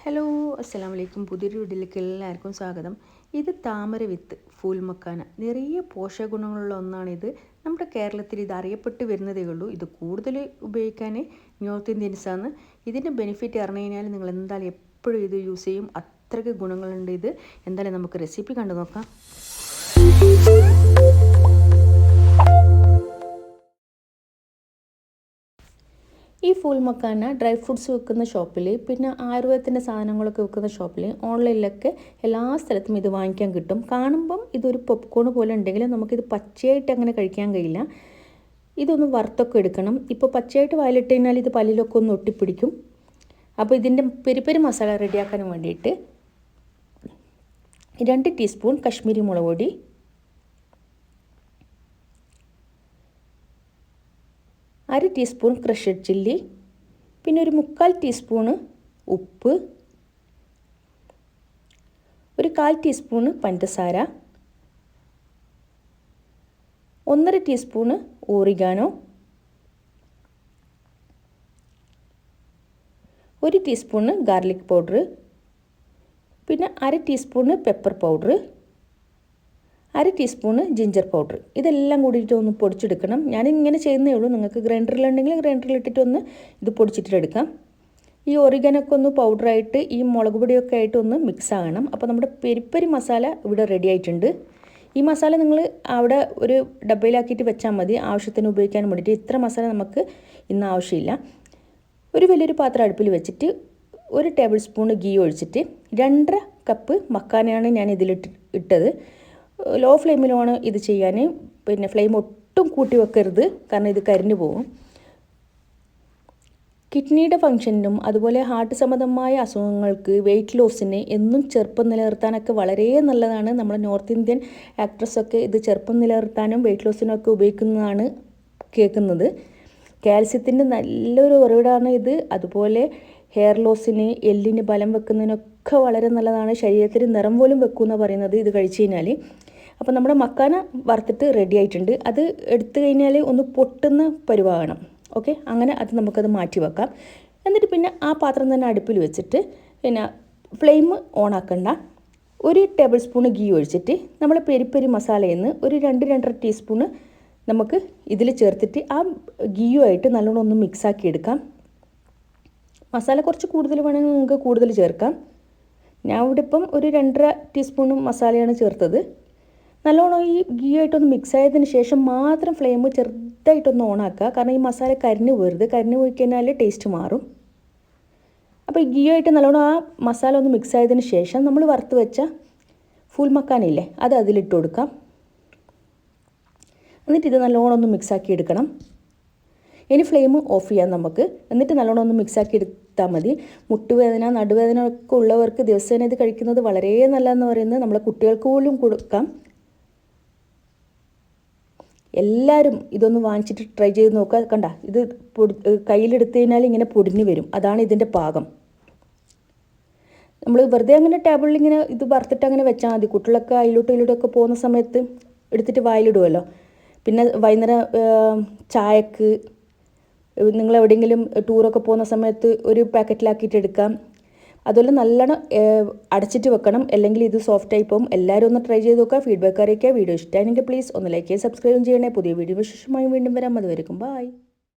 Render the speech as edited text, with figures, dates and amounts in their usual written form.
Hello അസ്സലാമു അലൈക്കും. പുതിയൊരു വീഡിയോയിലേക്ക് എല്ലാവർക്കും സ്വാഗതം. ഇത് താമര വിത്ത് ഫൂൽ മക്കാന നിറയെ പോഷകഗുണങ്ങളുള്ള ഒന്നാണിത്. നമ്മുടെ കേരളത്തിൽ ഇത് അറിയപ്പെട്ട് വരുന്നതേ ഉള്ളൂ. ഇത് കൂടുതൽ ഉപയോഗിക്കാൻ നോർത്ത് ഇന്ത്യൻസാണ്. ഇതിൻ്റെ ബെനിഫിറ്റ് അറിഞ്ഞു കഴിഞ്ഞാൽ നിങ്ങൾ എന്തായാലും എപ്പോഴും ഇത് യൂസ് ചെയ്യും. അത്രയ്ക്ക് ഗുണങ്ങളുണ്ട്. ഇത് എന്തായാലും നമുക്ക് റെസിപ്പി കണ്ടു നോക്കാം. ഈ ഫൂൽ മക്കാന ഡ്രൈ ഫ്രൂട്ട്സ് വെക്കുന്ന ഷോപ്പിൽ, പിന്നെ ആയുർവേദത്തിൻ്റെ സാധനങ്ങളൊക്കെ വെക്കുന്ന ഷോപ്പിൽ, ഓൺലൈനിലൊക്കെ എല്ലാ സ്ഥലത്തും ഇത് വാങ്ങിക്കാൻ കിട്ടും. കാണുമ്പം ഇതൊരു പോപ്കോൺ പോലെ ഉണ്ടെങ്കിലും നമുക്കിത് പച്ചയായിട്ട് അങ്ങനെ കഴിക്കാൻ കഴിയില്ല. ഇതൊന്ന് വറുത്തൊക്കെ എടുക്കണം. ഇപ്പോൾ പച്ചയായിട്ട് വായിലിട്ട് കഴിഞ്ഞാൽ ഇത് പല്ലിലൊക്കെ ഒന്ന് ഒട്ടിപ്പിടിക്കും. അപ്പോൾ ഇതിൻ്റെ പെരി മസാല റെഡിയാക്കാൻ വേണ്ടിയിട്ട് 2 ടീസ്പൂൺ കശ്മീരി മുളക് പൊടി, 1/2 ടീസ്പൂൺ ക്രഷ്ഡ് ചില്ലി, പിന്നെ ഒരു 3/4 ടീസ്പൂണ് ഉപ്പ്, ഒരു 1/4 ടീസ്പൂണ് പഞ്ചസാര, 1/2 teaspoon oregano, 1 teaspoon garlic powder, പിന്നെ 1/2 teaspoon pepper powder, 1/2 teaspoon ginger powder. ഇതെല്ലാം കൂടിയിട്ട് ഒന്ന് പൊടിച്ചെടുക്കണം. ഞാനിങ്ങനെ ചെയ്യുന്നേ ഉള്ളൂ. നിങ്ങൾക്ക് ഗ്രൈൻഡറിലുണ്ടെങ്കിൽ ഗ്രൈൻഡറിലിട്ടിട്ട് ഒന്ന് ഇത് പൊടിച്ചിട്ടെടുക്കാം. ഈ ഒറിഗാനൊക്കെ ഒന്ന് പൗഡറായിട്ട് ഈ മുളക് പൊടിയൊക്കെ ആയിട്ട് ഒന്ന് മിക്സ് ആകണം. അപ്പോൾ നമ്മുടെ പെരി മസാല ഇവിടെ റെഡി ആയിട്ടുണ്ട്. ഈ മസാല നിങ്ങൾ അവിടെ ഒരു ഡബ്ബയിലാക്കിയിട്ട് വെച്ചാൽ മതി, ആവശ്യത്തിന് ഉപയോഗിക്കാൻ വേണ്ടിയിട്ട്. ഇത്ര മസാല നമുക്ക് ഇന്ന് ആവശ്യമില്ല. ഒരു വലിയൊരു പാത്രം അടുപ്പിൽ വെച്ചിട്ട് 1 ടേബിൾ സ്പൂൺ ഗീ ഒഴിച്ചിട്ട് 2.5 കപ്പ് മക്കാനയാണ് ഞാൻ ഇട്ടത്. ലോ ഫ്ലെയിമിലാണ് ഇത് ചെയ്യാൻ. പിന്നെ ഫ്ലെയിം ഒട്ടും കൂട്ടി വെക്കരുത്, കാരണം ഇത് കരിഞ്ഞു പോകും. കിഡ്നിയുടെ ഫംഗ്ഷനും അതുപോലെ ഹാർട്ട് സംബന്ധമായ അസുഖങ്ങൾക്ക്, വെയിറ്റ് ലോസിന്, എന്നും ചെറുപ്പം നിലനിർത്താനൊക്കെ വളരെ നല്ലതാണ്. നമ്മുടെ നോർത്ത് ഇന്ത്യൻ ആക്ട്രസൊക്കെ ഇത് ചെറുപ്പം നിലനിർത്താനും വെയിറ്റ് ലോസിനൊക്കെ ഉപയോഗിക്കുന്നതാണ് കേൾക്കുന്നത്. കാൽസ്യത്തിൻ്റെ നല്ലൊരു ഉറവിടമാണ് ഇത്. അതുപോലെ ഹെയർ ലോസിന്, എല്ലിന് ബലം വെക്കുന്നതിനൊക്കെ വളരെ നല്ലതാണ്. ശരീരത്തിന് നിറം പോലും വെക്കുമെന്നാണ് പറയുന്നത് ഇത് കഴിച്ചു കഴിഞ്ഞാൽ. അപ്പോൾ നമ്മുടെ മക്കാന വറുത്തിട്ട് റെഡി ആയിട്ടുണ്ട്. അത് എടുത്തു കഴിഞ്ഞാൽ ഒന്ന് പൊട്ടുന്ന പരുവാകണം. ഓക്കെ, അങ്ങനെ അത് നമുക്കത് മാറ്റി വെക്കാം. എന്നിട്ട് പിന്നെ ആ പാത്രം തന്നെ അടുപ്പിൽ വെച്ചിട്ട് പിന്നെ ഫ്ലെയിം ഓണാക്കണ്ട. 1 ടേബിൾ സ്പൂൺ ഗീ ഒഴിച്ചിട്ട് നമ്മൾ പെരി മസാലയിൽ നിന്ന് ഒരു 2-2.5 ടീസ്പൂണ് നമുക്ക് ഇതിൽ ചേർത്തിട്ട് ആ ഗീയുമായിട്ട് നല്ലോണം ഒന്ന് മിക്സാക്കി എടുക്കാം. മസാല കുറച്ച് കൂടുതൽ വേണമെങ്കിൽ നിങ്ങൾക്ക് കൂടുതൽ ചേർക്കാം. ഞാൻ ഇവിടെ ഇപ്പം ഒരു 2.5 ടീസ്പൂൺ മസാലയാണ് ചേർത്തത്. നല്ലോണം ഈ ഗീ ആയിട്ടൊന്ന് മിക്സ് ആയതിന് ശേഷം മാത്രം ഫ്ലെയിം ചെറുതായിട്ടൊന്ന് ഓണാക്കുക. കാരണം ഈ മസാല കരിഞ്ഞു പോരുത്. കരിഞ്ഞു പോയി കഴിഞ്ഞാൽ ടേസ്റ്റ് മാറും. അപ്പോൾ ഈ ഗീ ആയിട്ട് നല്ലോണം ആ മസാല ഒന്ന് മിക്സ് ആയതിന് ശേഷം നമ്മൾ വറുത്ത് വെച്ച ഫുൾ മക്കാനില്ലേ, അത് അതിലിട്ട് കൊടുക്കാം. എന്നിട്ട് ഇത് നല്ലോണം ഒന്ന് മിക്സാക്കി എടുക്കണം. ഇനി ഫ്ലെയിം ഓഫ് ചെയ്യാം നമുക്ക്. എന്നിട്ട് നല്ലോണം ഒന്ന് മിക്സാക്കി എടുത്താൽ മതി. മുട്ടുവേദന, നടുവേദന ഒക്കെ ഉള്ളവർക്ക് ദിവസേന ഇത് കഴിക്കുന്നത് വളരെ നല്ലതെന്ന് പറയുന്നത്. നമ്മളെ കുട്ടികൾക്ക് പോലും കൊടുക്കാം. എല്ലാവരും ഇതൊന്ന് വാങ്ങിച്ചിട്ട് ട്രൈ ചെയ്ത് നോക്കുക. കണ്ട, ഇത് കയ്യിലെടുത്ത് കഴിഞ്ഞാൽ ഇങ്ങനെ പൊടിഞ്ഞ് വരും. അതാണ് ഇതിൻ്റെ പാകം. നമ്മൾ വെറുതെ അങ്ങനെ ടേബിളിൽ ഇങ്ങനെ ഇത് വറുത്തിട്ട് അങ്ങനെ വെച്ചാൽ മതി. കുട്ടികളൊക്കെ അതിലോട്ടൊക്കെ പോകുന്ന സമയത്ത് എടുത്തിട്ട് വായിലിടുമല്ലോ. പിന്നെ വൈകുന്നേരം ചായക്ക്, നിങ്ങൾ എവിടെയെങ്കിലും ടൂറൊക്കെ പോകുന്ന സമയത്ത് ഒരു പാക്കറ്റിലാക്കിയിട്ട് എടുക്കാം. അതുപോലെ നല്ലോണം അടച്ചിട്ട് വെക്കണം, അല്ലെങ്കിൽ ഇത് സോഫ്റ്റായി പോകും. എല്ലാവരും ഒന്ന് ട്രൈ ചെയ്ത് നോക്കുക. ഫീഡ്ബാക്ക് അറിയിക്കുക. വീഡിയോ ഇഷ്ടമായെങ്കിൽ പ്ലീസ് ഒന്ന് ലൈക്ക് ചെയ്യുക, സബ്സ്ക്രൈബ് ചെയ്യണേ. പുതിയ വീഡിയോ വിശേഷമായി വീണ്ടും വരാം. അതുവരെയും ബൈ.